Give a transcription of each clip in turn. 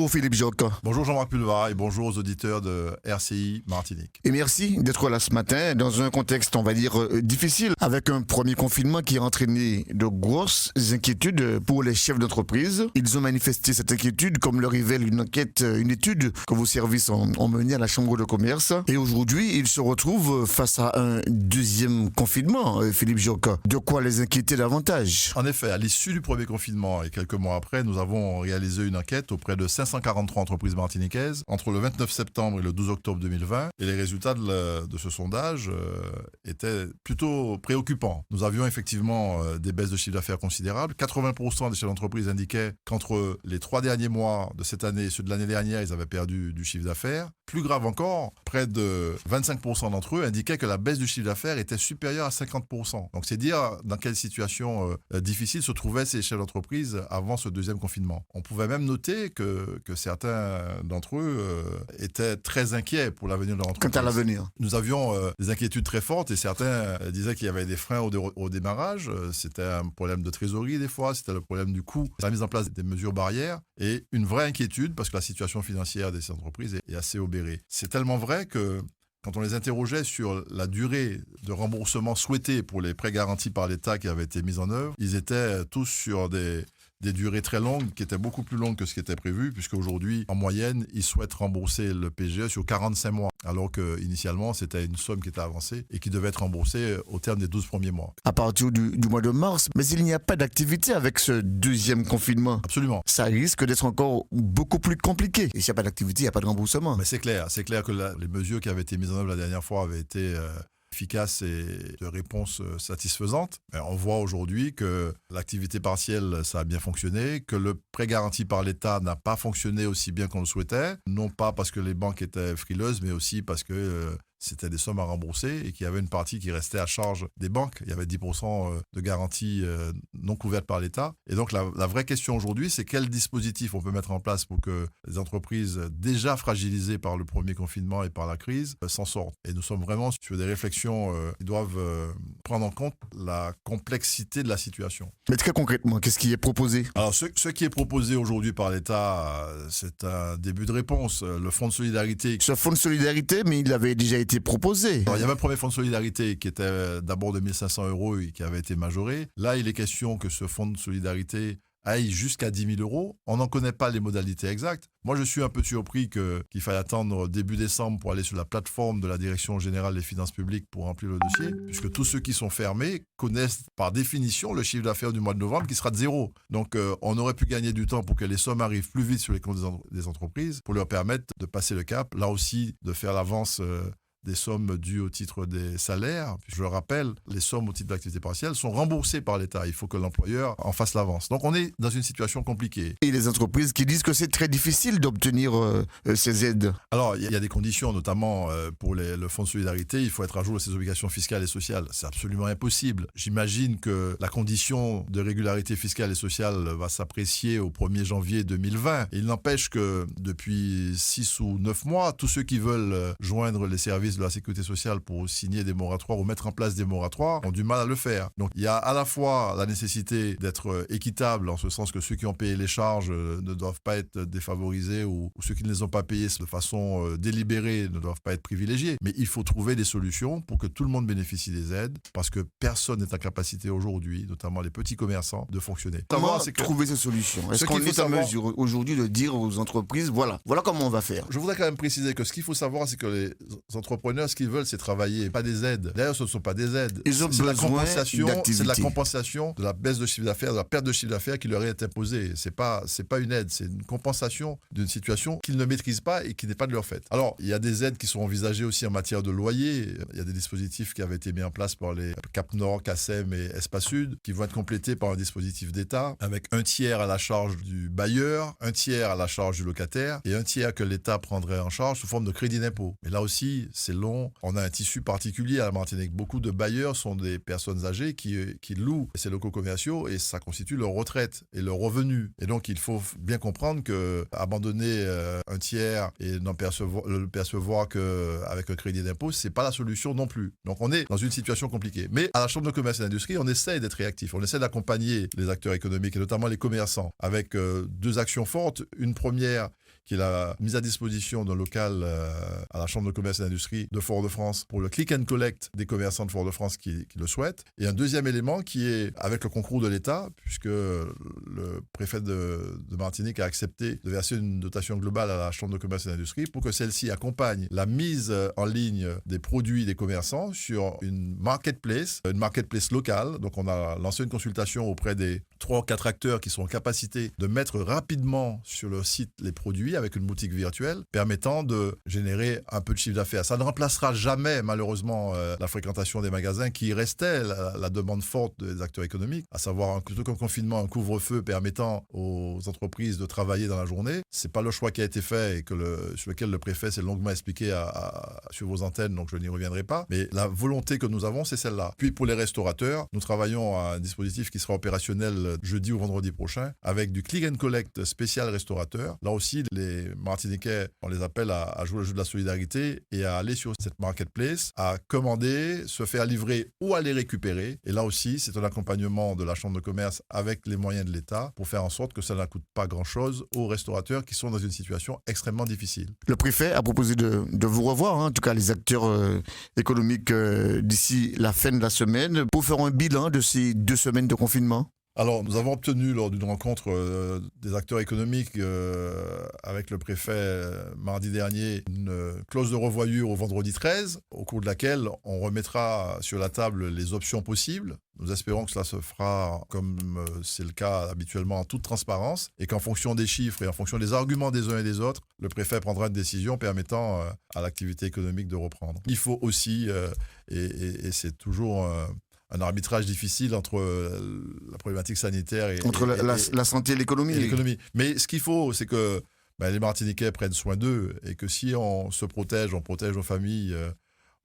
Bonjour Philippe Jocquin. Bonjour Jean-Marc Pulvar et bonjour aux auditeurs de RCI Martinique. Et merci d'être là ce matin dans un contexte, on va dire, difficile, avec un premier confinement qui a entraîné de grosses inquiétudes pour les chefs d'entreprise. Ils ont manifesté cette inquiétude, comme le révèle une étude que vos services ont menée à la Chambre de commerce. Et aujourd'hui, ils se retrouvent face à un deuxième confinement, Philippe Jocquin. De quoi les inquiéter davantage? En effet, à l'issue du premier confinement et quelques mois après, nous avons réalisé une enquête auprès de 543 entreprises martiniquaises entre le 29 septembre et le 12 octobre 2020. Et les résultats de ce sondage étaient plutôt préoccupants. Nous avions effectivement des baisses de chiffre d'affaires considérables. 80% des chefs d'entreprise indiquaient qu'entre les 3 derniers mois de cette année et ceux de l'année dernière, ils avaient perdu du chiffre d'affaires. Plus grave encore, près de 25% d'entre eux indiquaient que la baisse du chiffre d'affaires était supérieure à 50%. Donc c'est dire dans quelle situation difficile se trouvaient ces chefs d'entreprise avant ce deuxième confinement. On pouvait même noter que certains d'entre eux étaient très inquiets pour l'avenir de leur entreprise. Quant à l'avenir. Nous avions des inquiétudes très fortes et certains disaient qu'il y avait des freins au démarrage. C'était un problème de trésorerie des fois, c'était le problème du coût, la mise en place des mesures barrières et une vraie inquiétude parce que la situation financière des entreprises est assez obérée. C'est tellement vrai que quand on les interrogeait sur la durée de remboursement souhaitée pour les prêts garantis par l'État qui avaient été mis en œuvre, ils étaient tous sur des durées très longues, qui étaient beaucoup plus longues que ce qui était prévu, puisque aujourd'hui, en moyenne, ils souhaitent rembourser le PGE sur 45 mois, alors qu'initialement, c'était une somme qui était avancée et qui devait être remboursée au terme des 12 premiers mois. À partir du mois de mars, mais il n'y a pas d'activité avec ce deuxième confinement. Absolument. Ça risque d'être encore beaucoup plus compliqué. Et s'il n'y a pas d'activité, il n'y a pas de remboursement. Mais c'est clair que les mesures qui avaient été mises en œuvre la dernière fois avaient été efficace et de réponse satisfaisante. Mais on voit aujourd'hui que l'activité partielle, ça a bien fonctionné, que le prêt garanti par l'État n'a pas fonctionné aussi bien qu'on le souhaitait, non pas parce que les banques étaient frileuses, mais aussi parce que c'était des sommes à rembourser et qu'il y avait une partie qui restait à charge des banques. Il y avait 10% de garanties non couvertes par l'État. Et donc la vraie question aujourd'hui, c'est quel dispositif on peut mettre en place pour que les entreprises déjà fragilisées par le premier confinement et par la crise s'en sortent. Et nous sommes vraiment sur des réflexions qui doivent prendre en compte la complexité de la situation. Mais très concrètement, qu'est-ce qui est proposé? Alors ce qui est proposé aujourd'hui par l'État, c'est un début de réponse. Le fonds de solidarité. Ce fonds de solidarité, mais il avait déjà été proposé. Alors, il y avait un premier fonds de solidarité qui était d'abord de 1 500 € et qui avait été majoré. Là, il est question que ce fonds de solidarité aille jusqu'à 10 000 €. On n'en connaît pas les modalités exactes. Moi, je suis un peu surpris qu'il faille attendre début décembre pour aller sur la plateforme de la Direction générale des finances publiques pour remplir le dossier, puisque tous ceux qui sont fermés connaissent par définition le chiffre d'affaires du mois de novembre qui sera de 0. Donc, on aurait pu gagner du temps pour que les sommes arrivent plus vite sur les comptes des entreprises, pour leur permettre de passer le cap, là aussi de faire l'avance des sommes dues au titre des salaires. Je le rappelle, les sommes au titre d'activité partielle sont remboursées par l'État. Il faut que l'employeur en fasse l'avance. Donc on est dans une situation compliquée. Et les entreprises qui disent que c'est très difficile d'obtenir ces aides. Alors, il y a des conditions, notamment pour le fonds de solidarité, il faut être à jour de ses obligations fiscales et sociales. C'est absolument impossible. J'imagine que la condition de régularité fiscale et sociale va s'apprécier au 1er janvier 2020. Il n'empêche que depuis 6 ou 9 mois, tous ceux qui veulent joindre les services de la sécurité sociale pour signer des moratoires ou mettre en place des moratoires ont du mal à le faire. Donc il y a à la fois la nécessité d'être équitable en ce sens que ceux qui ont payé les charges ne doivent pas être défavorisés ou ceux qui ne les ont pas payés de façon délibérée ne doivent pas être privilégiés. Mais il faut trouver des solutions pour que tout le monde bénéficie des aides parce que personne n'est en capacité aujourd'hui, notamment les petits commerçants, de fonctionner. Comment trouver ces solutions? Est-ce qu'on est en mesure aujourd'hui de dire aux entreprises, voilà comment on va faire? Je voudrais quand même préciser que ce qu'il faut savoir, c'est que les entrepreneurs, ce qu'ils veulent, c'est travailler, pas des aides. D'ailleurs, ce ne sont pas des aides. Ils ont besoin d'activité. C'est de la compensation de la baisse de chiffre d'affaires, de la perte de chiffre d'affaires qui leur est imposée. C'est pas une aide, c'est une compensation d'une situation qu'ils ne maîtrisent pas et qui n'est pas de leur fait. Alors, il y a des aides qui sont envisagées aussi en matière de loyer. Il y a des dispositifs qui avaient été mis en place par les Cap Nord, CACEM et Espace Sud, qui vont être complétés par un dispositif d'État avec un tiers à la charge du bailleur, un tiers à la charge du locataire et un tiers que l'État prendrait en charge sous forme de crédit d'impôt. Mais là aussi, c'est long. On a un tissu particulier à la Martinique. Beaucoup de bailleurs sont des personnes âgées qui louent ces locaux commerciaux et ça constitue leur retraite et leur revenu. Et donc, il faut bien comprendre que abandonner un tiers et le percevoir qu'avec un crédit d'impôt, c'est pas la solution non plus. Donc, on est dans une situation compliquée. Mais à la Chambre de commerce et d'industrie, on essaie d'être réactif. On essaie d'accompagner les acteurs économiques et notamment les commerçants avec 2 actions fortes. Une première qui est la mise à disposition d'un local à la Chambre de commerce et d'industrie de Fort-de-France pour le click and collect des commerçants de Fort-de-France qui le souhaitent. Et un deuxième élément qui est avec le concours de l'État, puisque le préfet de Martinique a accepté de verser une dotation globale à la Chambre de commerce et d'industrie pour que celle-ci accompagne la mise en ligne des produits des commerçants sur une marketplace locale. Donc on a lancé une consultation auprès des 3 ou 4 acteurs qui sont en capacité de mettre rapidement sur leur site les produits avec une boutique virtuelle permettant de générer un peu de chiffre d'affaires. Ça ne remplacera jamais malheureusement la fréquentation des magasins qui restait la demande forte des acteurs économiques, à savoir plutôt qu'un confinement, un couvre-feu permettant aux entreprises de travailler dans la journée. C'est pas le choix qui a été fait et sur lequel le préfet s'est longuement expliqué sur vos antennes, donc je n'y reviendrai pas. Mais la volonté que nous avons, c'est celle-là. Puis pour les restaurateurs, nous travaillons à un dispositif qui sera opérationnel jeudi ou vendredi prochain avec du click and collect spécial restaurateur. Là aussi, les Martiniquais, on les appelle à jouer le jeu de la solidarité et à aller sur cette marketplace, à commander, se faire livrer ou à les récupérer. Et là aussi, c'est un accompagnement de la Chambre de commerce avec les moyens de l'État pour faire en sorte que ça ne coûte pas grand-chose aux restaurateurs qui sont dans une situation extrêmement difficile. Le préfet a proposé de vous revoir, en tout cas les acteurs économiques d'ici la fin de la semaine pour faire un bilan de ces 2 semaines de confinement. Alors, nous avons obtenu lors d'une rencontre des acteurs économiques avec le préfet mardi dernier une clause de revoyure au vendredi 13, au cours de laquelle on remettra sur la table les options possibles. Nous espérons que cela se fera comme c'est le cas habituellement en toute transparence et qu'en fonction des chiffres et en fonction des arguments des uns et des autres, le préfet prendra une décision permettant à l'activité économique de reprendre. Il faut aussi, et c'est toujours un arbitrage difficile entre la problématique sanitaire et la santé et l'économie. Mais ce qu'il faut, c'est que les Martiniquais prennent soin d'eux et que si on se protège, on protège nos familles,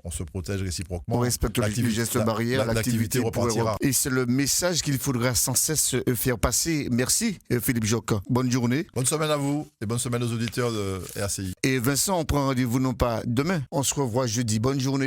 on se protège réciproquement. On respecte les gestes barrières, l'activité repartira. Et c'est le message qu'il faudra sans cesse faire passer. Merci Philippe Joc. Bonne journée. Bonne semaine à vous et bonne semaine aux auditeurs de RCI. Et Vincent, on prend rendez-vous non pas demain, on se revoit jeudi. Bonne journée.